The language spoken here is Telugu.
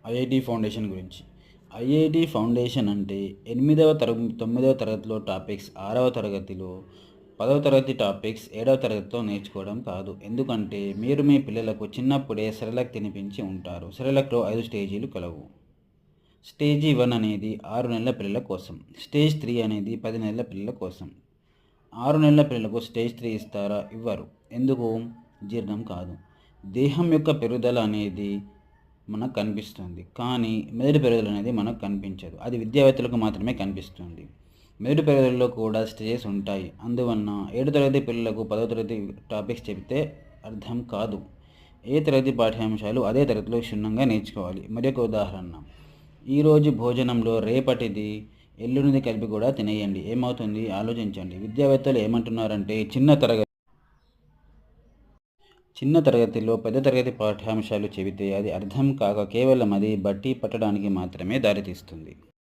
ఐఐటి ఫౌండేషన్ గురించి. ఐఐటి ఫౌండేషన్ అంటే 8వ 9వ తరగతిలో టాపిక్స్ 6వ తరగతిలో, 10వ తరగతి టాపిక్స్ 7వ తరగతిలో నేర్చుకోవడం కాదు. ఎందుకంటే మీరు మీ పిల్లలకు చిన్నప్పుడే సెరెలాక్ తినిపించి ఉంటారు. సెరెలాక్లో 5 స్టేజీలు కలవు. స్టేజీ 1 అనేది 6 నెలల పిల్లల కోసం. స్టేజ్ 3 అనేది 10 నెలల పిల్లల కోసం. 6 నెలల పిల్లలకు స్టేజ్ 3 ఇస్తారా? ఇవ్వరు. ఎందుకు? జీర్ణం కాదు. దేహం యొక్క పెరుగుదల అనేది మనకు కనిపిస్తుంది, కానీ మెదడు పెరుగుదల అనేది మనకు కనిపించదు. అది విద్యావేత్తలకు మాత్రమే కనిపిస్తుంది. మెదడు పెరుగుదలలో కూడా స్టేజెస్ ఉంటాయి. అందువలన 7 తరగతి పిల్లలకు 10వ తరగతి టాపిక్స్ చెబితే అర్థం కాదు. ఏ తరగతి పాఠ్యాంశాలు అదే తరగతిలో క్షుణ్ణంగా నేర్చుకోవాలి. మరి ఒక ఉదాహరణ, ఈరోజు భోజనంలో రేపటిది ఎల్లుండిది కలిపి కూడా తినేయండి. ఏమవుతుంది? ఆలోచించండి. విద్యావేత్తలు ఏమంటున్నారంటే చిన్న తరగతిలో పెద్ద తరగతి పాఠ్యాంశాలు చెబితే అది అర్థం కాక కేవలం అది బట్టి పట్టడానికి మాత్రమే దారితీస్తుంది.